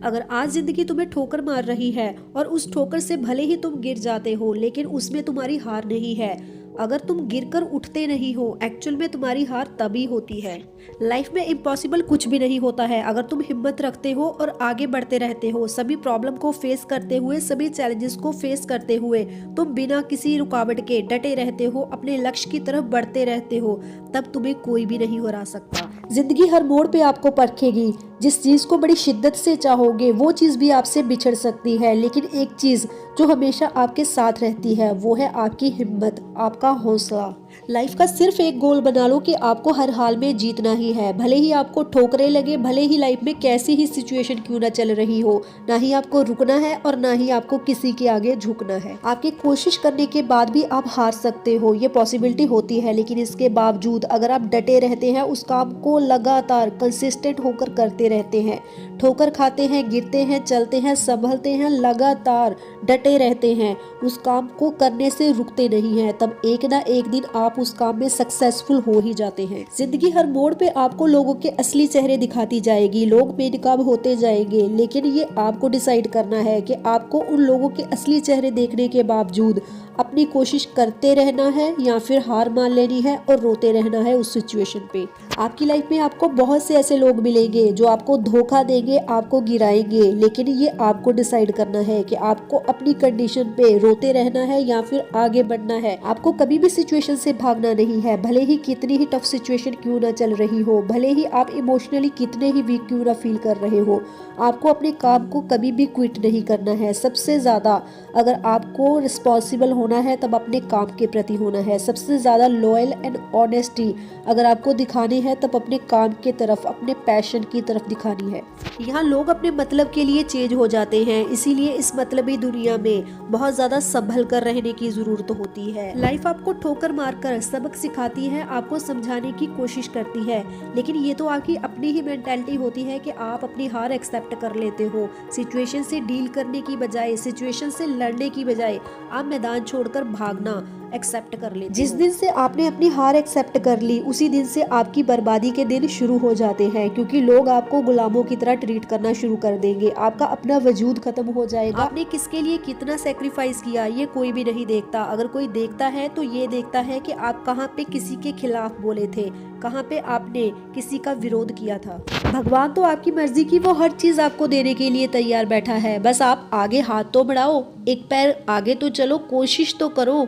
अगर आज जिंदगी तुम्हें ठोकर मार रही है और उस ठोकर से भले ही तुम गिर जाते हो, लेकिन उसमें तुम्हारी हार नहीं है। अगर तुम गिरकर उठते नहीं हो, एक्चुअल में तुम्हारी हार तभी होती है। लाइफ में इम्पॉसिबल कुछ भी नहीं होता है अगर तुम हिम्मत रखते हो और आगे बढ़ते रहते हो। सभी प्रॉब्लम को फेस करते हुए, सभी चैलेंजेस को फेस करते हुए तुम बिना किसी रुकावट के डटे रहते हो, अपने लक्ष्य की तरफ बढ़ते रहते हो, तब तुम्हें कोई भी नहीं हरा सकता। जिंदगी हर मोड़ पे आपको परखेगी। जिस चीज को बड़ी शिद्दत से चाहोगे वो चीज भी आपसे बिछड़ सकती है, लेकिन एक चीज जो हमेशा आपके साथ रहती है वो है आपकी हिम्मत, आपका हौसला। लाइफ का सिर्फ एक गोल बना लो कि आपको हर हाल में जीतना ही है। भले ही आपको ठोकरें लगे, भले ही लाइफ में कैसी ही सिचुएशन क्यों ना चल रही हो, ना ही आपको रुकना है और ना ही आपको किसी के आगे झुकना है। आपकी कोशिश करने के बाद भी आप हार सकते हो, ये पॉसिबिलिटी होती है, लेकिन इसके बावजूद अगर आप डटे रहते हैं, उस काम को लगातार कंसिस्टेंट होकर करते रहते हैं, ठोकर खाते हैं, गिरते हैं, चलते हैं, संभलते हैं, लगातार डटे रहते हैं, उस काम को करने से रुकते नहीं हैं, तब एक ना एक दिन आप उस काम में सक्सेसफुल हो ही जाते हैं। जिंदगी हर मोड़ पे आपको लोगों के असली चेहरे दिखाती जाएगी, लोग बेनकाब होते जाएंगे, लेकिन ये आपको डिसाइड करना है कि आपको उन लोगों के असली चेहरे देखने के बावजूद अपनी कोशिश करते रहना है या फिर हार मान लेनी है और रोते रहना है उस सिचुएशन पे। आपकी लाइफ में आपको बहुत से ऐसे लोग मिलेंगे जो आपको धोखा देंगे, आपको गिराएंगे, लेकिन ये आपको डिसाइड करना है कि आपको अपनी कंडीशन पे रोते रहना है या फिर आगे बढ़ना है। आपको कभी भी सिचुएशन से भागना नहीं है, भले ही कितनी ही टफ सिचुएशन क्यों ना चल रही हो, भले ही आप इमोशनली कितने ही वीक क्यों ना फील कर रहे हो, आपको अपने काम को कभी भी क्विट नहीं करना है। सबसे ज्यादा अगर आपको रिस्पॉन्सिबल होना है तब अपने काम के प्रति होना है। सबसे ज्यादा लॉयल एंड ऑनेस्टी अगर आपको दिखानी है तब अपने काम के तरफ, अपने पैशन की तरफ दिखानी है। यहाँ लोग अपने मतलब के लिए चेंज हो जाते हैं, इसीलिए इस मतलबी दुनिया में बहुत ज्यादा संभल कर रहने की जरूरत होती है। लाइफ आपको ठोकर मारकर सबक सिखाती है, आपको समझाने की कोशिश करती है, लेकिन ये तो आपकी अपनी ही मेंटालिटी होती है कि आप अपनी हार एक्सेप्ट कर लेते हो। सिचुएशन से डील करने की बजाय, सिचुएशन से लड़ने की बजाय आप मैदान छोड़कर भागना एक्सेप्ट कर लेते। जिस दिन से आपने अपनी हार एक्सेप्ट कर ली, उसी दिन से आपकी बर्बादी के दिन शुरू हो जाते हैं, क्योंकि लोग आपको गुलामों की तरह ट्रीट करना शुरू कर देंगे। आपका अपना वजूद खत्म हो जाएगा। आपने किसके लिए कितना सेक्रीफाइस किया ये कोई भी नहीं देखता। अगर कोई देखता है तो ये देखता है कि आप कहाँ पे किसी के खिलाफ बोले थे, कहाँ पे आपने किसी का विरोध किया था। भगवान तो आपकी मर्जी की वो हर चीज आपको देने के लिए तैयार बैठा है, बस आप आगे हाथ तो बढ़ाओ, एक पैर आगे तो चलो, कोशिश तो करो।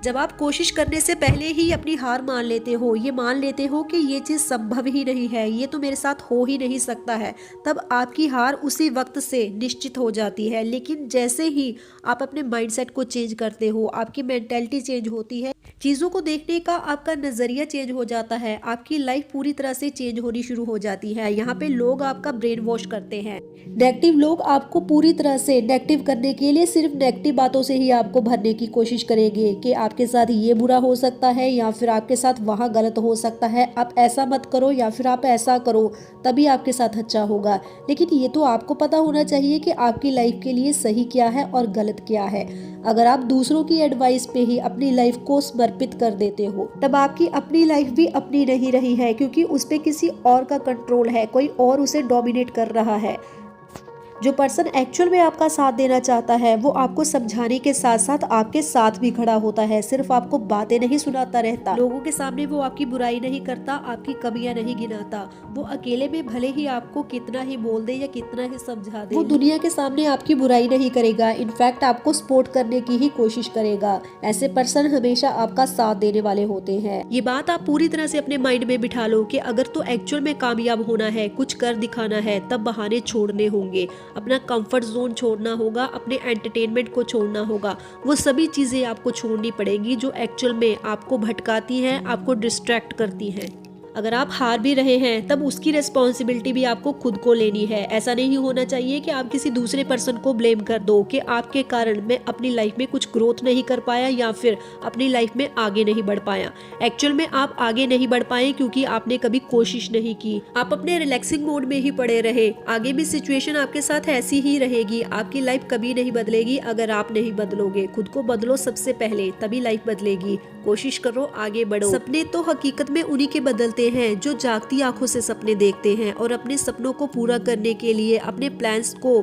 जब आप कोशिश करने से पहले ही अपनी हार मान लेते हो, ये मान लेते हो कि ये चीज़ संभव ही नहीं है, ये तो मेरे साथ हो ही नहीं सकता है, तब आपकी हार उसी वक्त से निश्चित हो जाती है। लेकिन जैसे ही आप अपने माइंडसेट को चेंज करते हो, आपकी मेंटालिटी चेंज होती है, चीज़ों को देखने का आपका नज़रिया चेंज हो जाता है, आपकी लाइफ पूरी तरह से चेंज होनी शुरू हो जाती है। यहाँ पे लोग आपका ब्रेन वॉश करते हैं। नेगेटिव लोग आपको पूरी तरह से नेगेटिव करने के लिए सिर्फ नेगेटिव बातों से ही आपको भरने की कोशिश करेंगे कि आपके साथ ये बुरा हो सकता है या फिर आपके साथ वहाँ गलत हो सकता है, आप ऐसा मत करो या फिर आप ऐसा करो तभी आपके साथ अच्छा होगा। लेकिन ये तो आपको पता होना चाहिए कि आपकी लाइफ के लिए सही क्या है और गलत क्या है। अगर आप दूसरों की एडवाइस पे ही अपनी लाइफ को समर्पित कर देते हो, तब आपकी अपनी लाइफ भी अपनी नहीं रही है, क्योंकि उस पे किसी और का कंट्रोल है, कोई और उसे डोमिनेट कर रहा है। जो पर्सन एक्चुअल में आपका साथ देना चाहता है वो आपको समझाने के साथ साथ आपके साथ भी खड़ा होता है, सिर्फ आपको बातें नहीं सुनाता रहता। लोगों के सामने वो आपकी बुराई नहीं करता, आपकी कमियां नहीं गिनाता। वो अकेले में भले ही आपको कितना ही बोल दे या कितना ही समझा दे, वो दुनिया के सामने आपकी बुराई नहीं करेगा, इनफैक्ट आपको सपोर्ट करने की ही कोशिश करेगा। ऐसे पर्सन हमेशा आपका साथ देने वाले होते हैं। ये बात आप पूरी तरह से अपने माइंड में बिठा लो कि अगर तो एक्चुअल में कामयाब होना है, कुछ कर दिखाना है, तब बहाने छोड़ने होंगे, अपना कंफर्ट जोन छोड़ना होगा, अपने एंटरटेनमेंट को छोड़ना होगा। वो सभी चीजें आपको छोड़नी पड़ेगी जो एक्चुअल में आपको भटकाती हैं, आपको डिस्ट्रैक्ट करती हैं। अगर आप हार भी रहे हैं तब उसकी रिस्पॉन्सिबिलिटी भी आपको खुद को लेनी है। ऐसा नहीं होना चाहिए कि आप किसी दूसरे पर्सन को ब्लेम कर दो कि आपके कारण मैं अपनी लाइफ में कुछ ग्रोथ नहीं कर पाया या फिर अपनी लाइफ में आगे नहीं बढ़ पाया। एक्चुअल में आप आगे नहीं बढ़ पाए क्योंकि आपने कभी कोशिश नहीं की, आप अपने रिलैक्सिंग मोड में ही पड़े रहे। आगे भी सिचुएशन आपके साथ ऐसी ही रहेगी, आपकी लाइफ कभी नहीं बदलेगी अगर आप नहीं बदलोगे। खुद को बदलो सबसे पहले, तभी लाइफ बदलेगी। कोशिश करो, आगे बढ़ो। सपने तो हकीकत में उन्हीं के बदलते होते हैं जो जागती आंखों से सपने देखते हैं और अपने सपनों को पूरा करने के लिए अपने प्लान्स को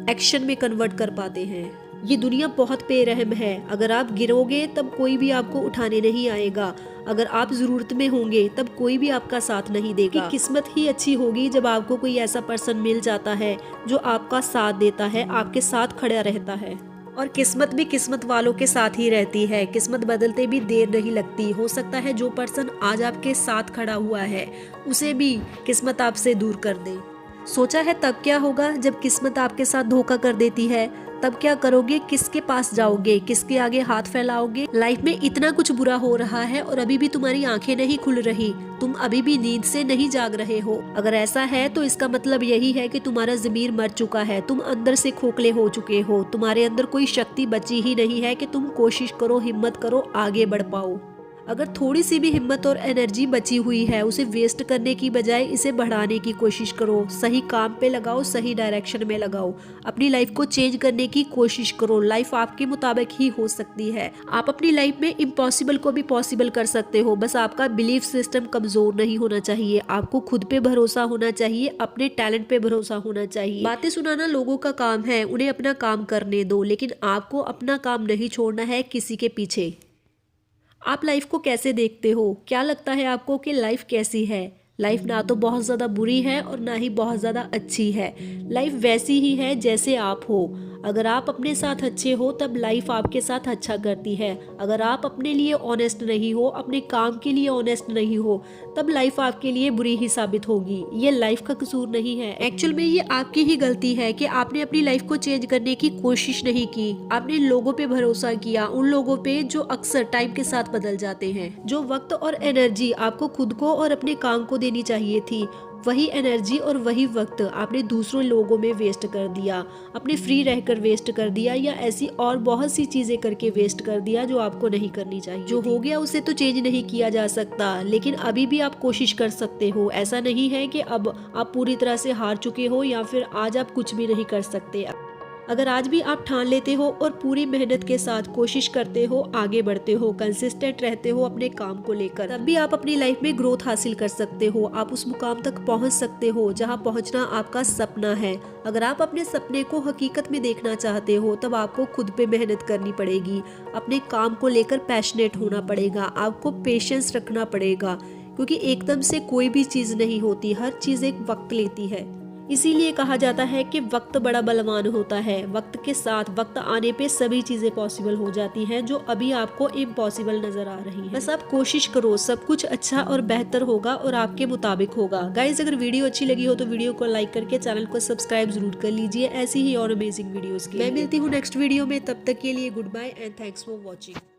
एक्शन में कन्वर्ट कर पाते हैं। ये दुनिया बहुत बेरहम है। अगर आप गिरोगे तब कोई भी आपको उठाने नहीं आएगा। अगर आप जरूरत में होंगे तब कोई भी आपका साथ नहीं देगा। किस्मत ही अच्छी होगी जब आपको कोई ऐसा पर्सन मिल जाता है जो आपका साथ देता है, आपके साथ खड़ा रहता है। और किस्मत भी किस्मत वालों के साथ ही रहती है। किस्मत बदलते भी देर नहीं लगती। हो सकता है जो पर्सन आज आपके साथ खड़ा हुआ है उसे भी किस्मत आपसे दूर कर दे। सोचा है तब क्या होगा जब किस्मत आपके साथ धोखा कर देती है? तब क्या करोगे? किसके पास जाओगे? किसके आगे हाथ फैलाओगे? लाइफ में इतना कुछ बुरा हो रहा है और अभी भी तुम्हारी आंखें नहीं खुल रही, तुम अभी भी नींद से नहीं जाग रहे हो। अगर ऐसा है तो इसका मतलब यही है कि तुम्हारा ज़मीर मर चुका है, तुम अंदर से खोखले हो चुके हो, तुम्हारे अंदर कोई शक्ति बची ही नहीं है कि तुम कोशिश करो, हिम्मत करो, आगे बढ़ पाओ। अगर थोड़ी सी भी हिम्मत और एनर्जी बची हुई है उसे वेस्ट करने की बजाय इसे बढ़ाने की कोशिश करो। सही काम पे लगाओ, सही डायरेक्शन में लगाओ, अपनी लाइफ को चेंज करने की कोशिश करो। लाइफ आपके मुताबिक ही हो सकती है। आप अपनी लाइफ में इम्पॉसिबल को भी पॉसिबल कर सकते हो। बस आपका बिलीफ सिस्टम कमजोर नहीं होना चाहिए। आपको खुद पे भरोसा होना चाहिए, अपने टैलेंट पे भरोसा होना चाहिए। बातें सुनाना लोगों का काम है, उन्हें अपना काम करने दो, लेकिन आपको अपना काम नहीं छोड़ना है किसी के पीछे। आप लाइफ को कैसे देखते हो? क्या लगता है आपको कि लाइफ कैसी है? लाइफ ना तो बहुत ज़्यादा बुरी है और ना ही बहुत ज़्यादा अच्छी है। लाइफ वैसी ही है जैसे आप हो। अगर आप अपने साथ अच्छे हो तब लाइफ आपके साथ अच्छा करती है। अगर आप अपने लिए ऑनेस्ट नहीं हो, अपने काम के लिए ऑनेस्ट नहीं हो, तब लाइफ आपके लिए बुरी ही साबित होगी। ये लाइफ का कसूर नहीं है, एक्चुअल में ये आपकी ही गलती है कि आपने अपनी लाइफ को चेंज करने की कोशिश नहीं की। आपने लोगों पे भरोसा किया, उन लोगों पे जो अक्सर टाइम के साथ बदल जाते हैं। जो वक्त और एनर्जी आपको खुद को और अपने काम को देनी चाहिए थी, वही एनर्जी और वही वक्त आपने दूसरों लोगों में वेस्ट कर दिया। अपने फ्री रहकर वेस्ट कर दिया, या ऐसी और बहुत सी चीजें करके वेस्ट कर दिया जो आपको नहीं करनी चाहिए। जो हो गया उसे तो चेंज नहीं किया जा सकता, लेकिन अभी भी आप कोशिश कर सकते हो। ऐसा नहीं है कि अब आप पूरी तरह से हार चुके हो या फिर आज आप कुछ भी नहीं कर सकते। अगर आज भी आप ठान लेते हो और पूरी मेहनत के साथ कोशिश करते हो, आगे बढ़ते हो, कंसिस्टेंट रहते हो अपने काम को लेकर, तब भी आप अपनी लाइफ में ग्रोथ हासिल कर सकते हो। आप उस मुकाम तक पहुंच सकते हो जहां पहुंचना आपका सपना है। अगर आप अपने सपने को हकीकत में देखना चाहते हो तब आपको खुद पे मेहनत करनी पड़ेगी। अपने काम को लेकर पैशनेट होना पड़ेगा, आपको पेशेंस रखना पड़ेगा, क्योंकि एकदम से कोई भी चीज़ नहीं होती, हर चीज़ एक वक्त लेती है। इसीलिए कहा जाता है कि वक्त बड़ा बलवान होता है। वक्त के साथ, वक्त आने पे सभी चीजें पॉसिबल हो जाती हैं जो अभी आपको इम्पॉसिबल नजर आ रही हैं। बस आप कोशिश करो, सब कुछ अच्छा और बेहतर होगा और आपके मुताबिक होगा। गाइज, अगर वीडियो अच्छी लगी हो तो वीडियो को लाइक करके चैनल को सब्सक्राइब जरूर कर लीजिए ऐसी ही और अमेजिंग वीडियोस के लिए। मैं मिलती हूँ नेक्स्ट वीडियो में, तब तक के लिए good bye and thanks for watching.